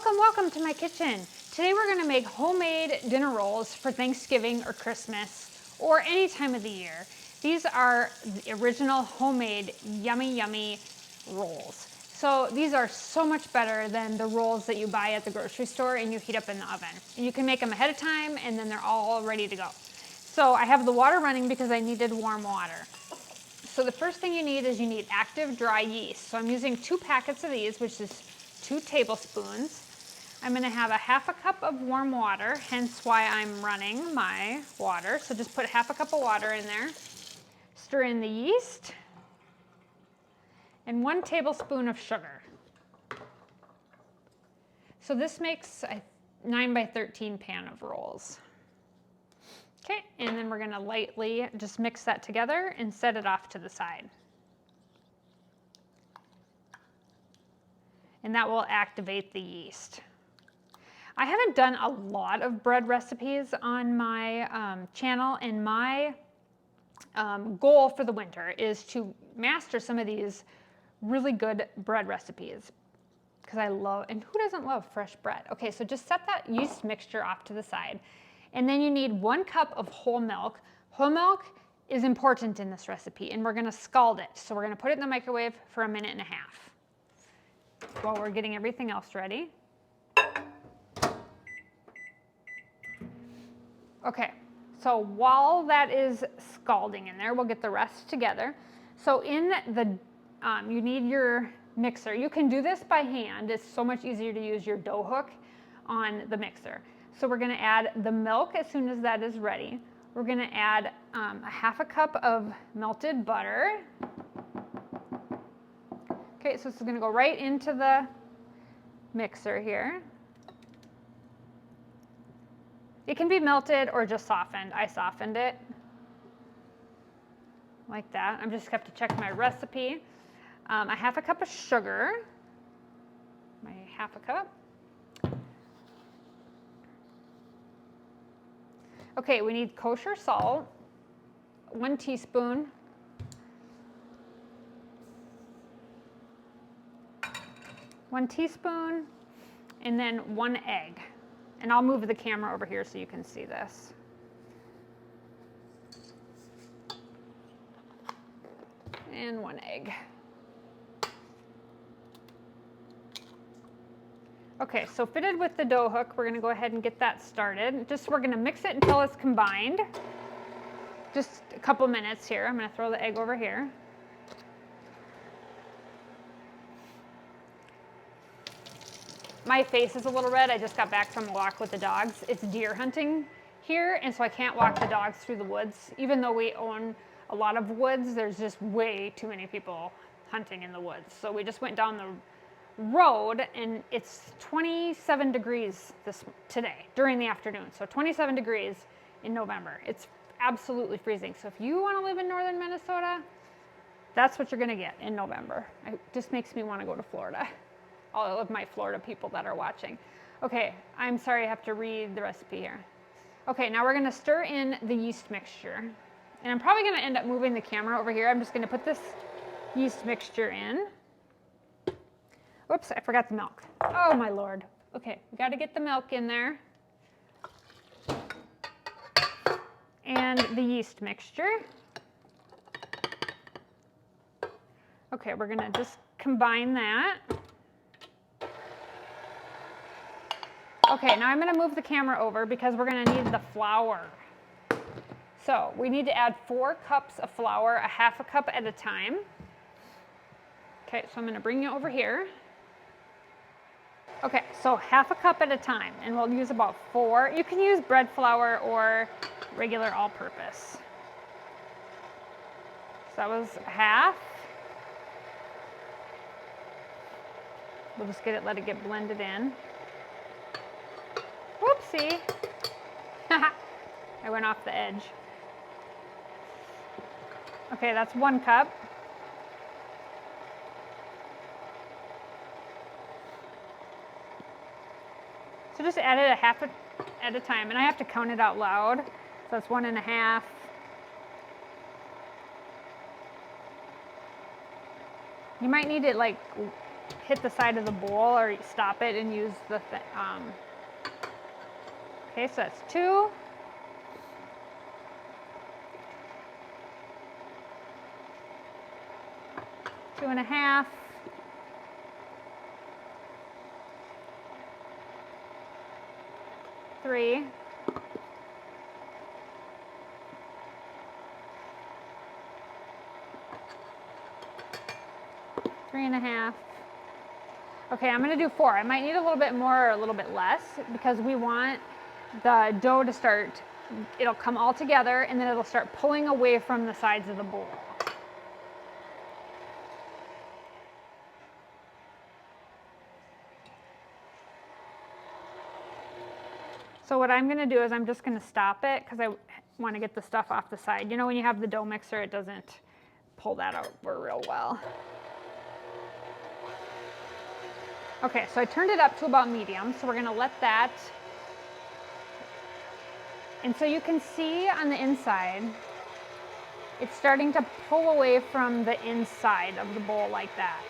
Welcome to my kitchen. Today we're going to make homemade dinner rolls for Thanksgiving or Christmas or any time of the year. These are the original homemade yummy rolls. So these are so much better than the rolls that you buy at the grocery store and you heat up in the oven. And you can make them ahead of time and then they're all ready to go. So I have the water running because I needed warm water. So the first thing you need is you need active dry yeast. So I'm using 2 packets of these, which is 2 tablespoons. I'm going to have a half a cup of warm water, hence why I'm running my water. So just put half a cup of water in there. Stir in the yeast and 1 tablespoon of sugar. So this makes a 9 by 13 pan of rolls. Okay, and then we're going to lightly just mix that together and set it off to the side. And that will activate the yeast. I haven't done a lot of bread recipes on my channel, and my goal for the winter is to master some of these really good bread recipes because I love, and who doesn't love fresh bread? Okay, so just set that yeast mixture off to the side. And then you need 1 cup of whole milk. Whole milk is important in this recipe, and we're going to scald it. So we're going to put it in the microwave for 1.5 minutes while we're getting everything else ready. Okay, so while that is scalding in there, we'll get the rest together. So in the, you need your mixer. You can do this by hand. It's so much easier to use your dough hook on the mixer. So we're going to add the milk as soon as that is ready. We're going to add a half a cup of melted butter. Okay, so this is going to go right into the mixer here. It can be melted or just softened. I softened it like that. I just have to check my recipe. A half a cup of sugar, my half a cup. Okay, we need kosher salt, 1 teaspoon. One teaspoon, and then 1 egg. And I'll move the camera over here so you can see this. And 1 egg. Okay, so fitted with the dough hook, we're going to go ahead and get that started. We're going to mix it until it's combined. Just a couple minutes here. I'm going to throw the egg over here. My face is a little red. I just got back from a walk with the dogs. It's deer hunting here, and so I can't walk the dogs through the woods. Even though we own a lot of woods, there's just way too many people hunting in the woods. So we just went down the road, and it's 27 degrees today during the afternoon. So 27 degrees in November. It's absolutely freezing. So if you want to live in northern Minnesota, that's what you're going to get in November. It just makes me want to go to Florida. All of my Florida people that are watching. Okay, I'm sorry I have to read the recipe here. Okay, now we're going to stir in the yeast mixture. And I'm probably going to end up moving the camera over here. I'm just going to put this yeast mixture in. Oops, I forgot the milk. Oh my Lord. Okay, we got to get the milk in there. And the yeast mixture. Okay, we're going to just combine that. Okay, now I'm going to move the camera over because we're going to need the flour. So we need to add 4 cups of flour, a half a cup at a time. Okay, so I'm going to bring you over here. Okay, so half a cup at a time, and we'll use about 4. You can use bread flour or regular all-purpose. So that was half. We'll just let it get blended in. Whoopsie. I went off the edge. Okay, that's 1 cup. So just add it a half at a time, and I have to count it out loud. So that's 1.5. You might need it like hit the side of the bowl or stop it and use the okay, so that's 2. Two and a half. 3. 3 and a half. Okay, I'm gonna do 4. I might need a little bit more or a little bit less because we want the dough to start, it'll come all together and then it'll start pulling away from the sides of the bowl. So what I'm gonna do is I'm just gonna stop it because I want to get the stuff off the side. You know when you have the dough mixer, it doesn't pull that out real well. Okay, so I turned it up to about medium, so we're gonna let that. And so you can see on the inside, it's starting to pull away from the inside of the bowl like that.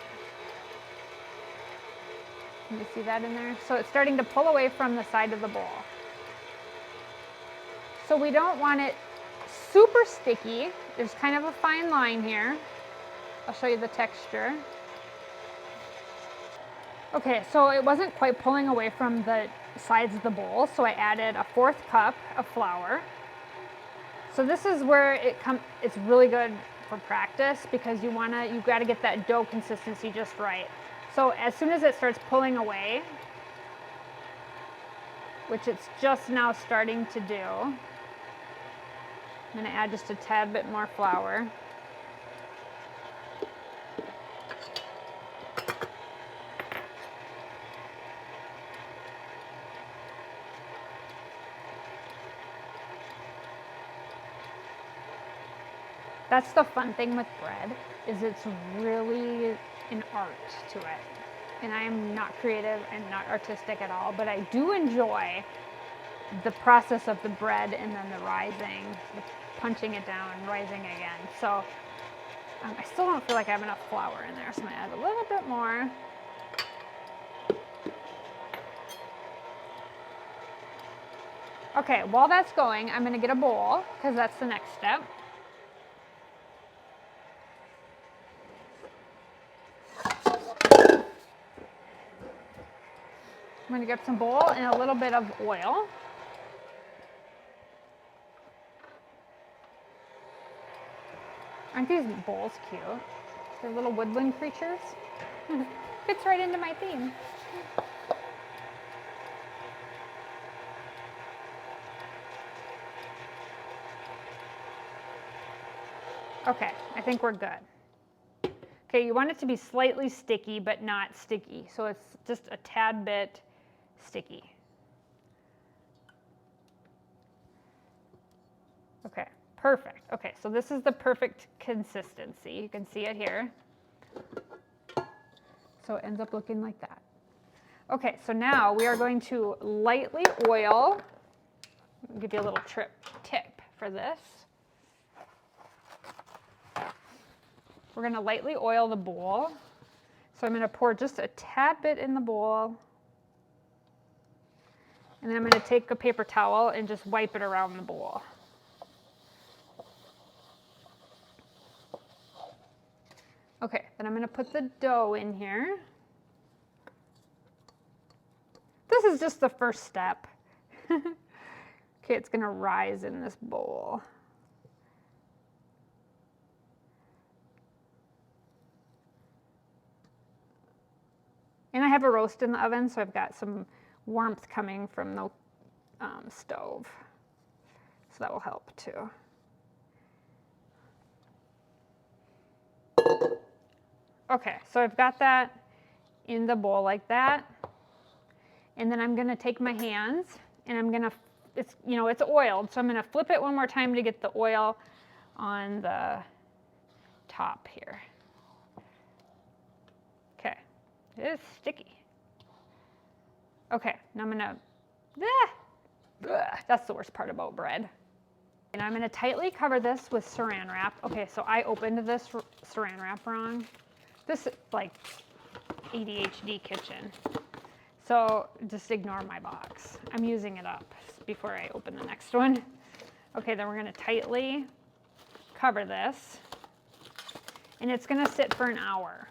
Can you see that in there? So it's starting to pull away from the side of the bowl. So we don't want it super sticky. There's kind of a fine line here. I'll show you the texture. Okay, so it wasn't quite pulling away from the sides of the bowl, so I added a 4th cup of flour. So this is where it's really good for practice because you've got to get that dough consistency just right. So as soon as it starts pulling away, which it's just now starting to do, I'm going to add just a tad bit more flour. That's the fun thing with bread, is it's really an art to it. And I am not creative and not artistic at all, but I do enjoy the process of the bread and then the rising, the punching it down, rising again. So I still don't feel like I have enough flour in there, so I'm gonna add a little bit more. Okay, while that's going, I'm gonna get a bowl, because that's the next step. I'm going to get some bowl and a little bit of oil. Aren't these bowls cute? They're little woodland creatures. Fits right into my theme. Okay, I think we're good. Okay, you want it to be slightly sticky, but not sticky. So it's just a tad bit sticky. Okay, perfect. Okay, so this is the perfect consistency. You can see it here. So it ends up looking like that. Okay, so now we are going to lightly oil. I'll give you a little tip for this. We're going to lightly oil the bowl. So I'm going to pour just a tad bit in the bowl. And then I'm going to take a paper towel and just wipe it around the bowl. Okay, then I'm going to put the dough in here. This is just the first step. Okay, it's going to rise in this bowl. And I have a roast in the oven, so I've got some warmth coming from the stove. So that will help too. Okay, so I've got that in the bowl like that. And then I'm gonna take my hands and I'm gonna, it's oiled, so I'm gonna flip it one more time to get the oil on the top here. Okay, it is sticky. Okay, now I'm gonna, that's the worst part about bread. And I'm gonna tightly cover this with saran wrap. Okay, so I opened this saran wrap wrong. This, like, ADHD kitchen. So just ignore my box. I'm using it up before I open the next one. Okay, then we're gonna tightly cover this, and it's gonna sit for an hour.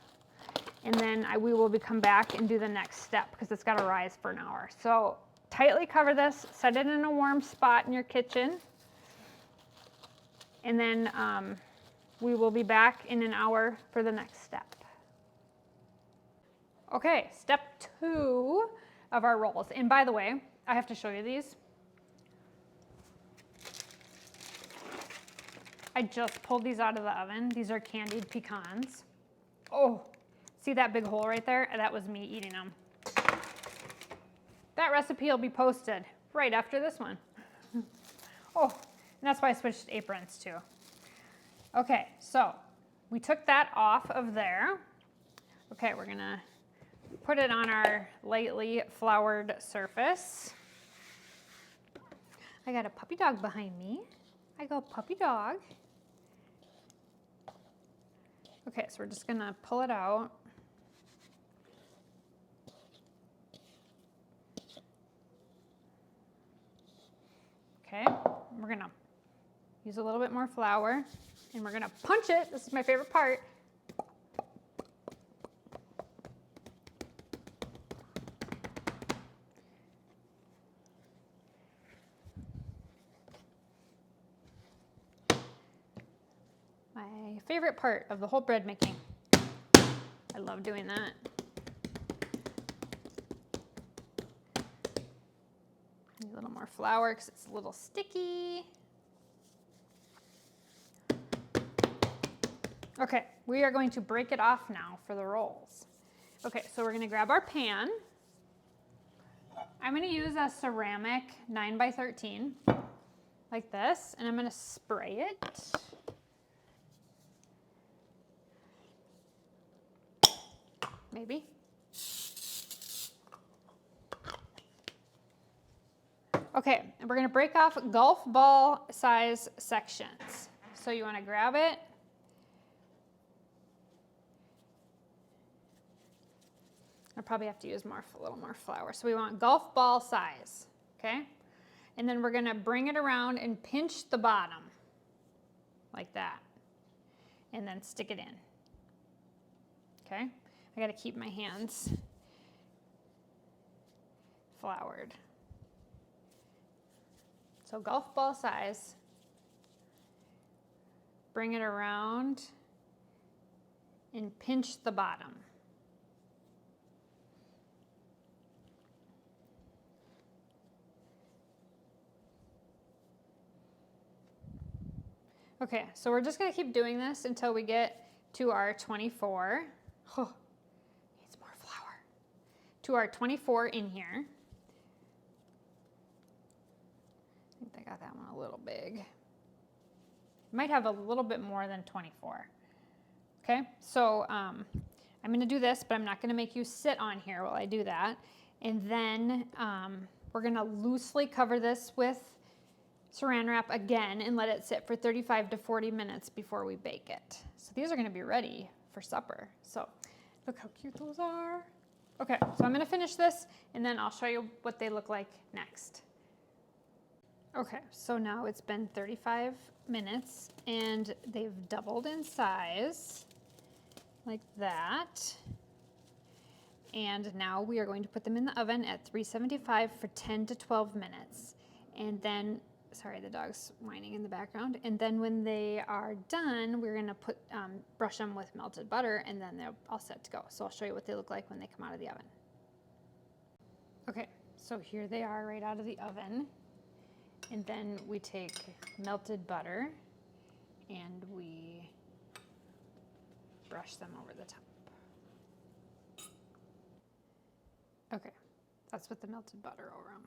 And then we will come back and do the next step because it's gotta rise for an hour. So tightly cover this, set it in a warm spot in your kitchen, and then we will be back in an hour for the next step. Okay, step 2 of our rolls. And by the way, I have to show you these. I just pulled these out of the oven. These are candied pecans. Oh, see that big hole right there? That was me eating them. That recipe will be posted right after this one. Oh, and that's why I switched aprons too. Okay, so we took that off of there. Okay, we're gonna put it on our lightly floured surface. I got a puppy dog behind me. I go puppy dog. Okay, so we're just gonna pull it out. Okay, we're gonna use a little bit more flour and we're gonna punch it. This is my favorite part. My favorite part of the whole bread making. I love doing that. Need a little more flour because it's a little sticky. Okay, we are going to break it off now for the rolls. Okay, so we're gonna grab our pan. I'm gonna use a ceramic 9x13, like this, and I'm gonna spray it. Maybe. Okay, and we're gonna break off golf ball size sections. So you wanna grab it. I probably have to use a little more flour. So we want golf ball size, okay? And then we're gonna bring it around and pinch the bottom, like that. And then stick it in, okay? I gotta keep my hands floured. So golf ball size, bring it around and pinch the bottom. Okay, so we're just gonna keep doing this until we get to our 24. Oh, needs more flour. To our 24 in here. I think I got that one a little big. Might have a little bit more than 24. Okay, so I'm gonna do this, but I'm not gonna make you sit on here while I do that. And then we're gonna loosely cover this with Saran wrap again and let it sit for 35 to 40 minutes before we bake it. So these are gonna be ready for supper. So look how cute those are. Okay, so I'm gonna finish this and then I'll show you what they look like next. Okay, so now it's been 35 minutes and they've doubled in size like that. And now we are going to put them in the oven at 375 for 10 to 12 minutes. And then, sorry, the dog's whining in the background. And then when they are done, we're gonna brush them with melted butter and then they're all set to go. So I'll show you what they look like when they come out of the oven. Okay, so here they are right out of the oven. And then we take melted butter and we brush them over the top. Okay, that's with the melted butter over them.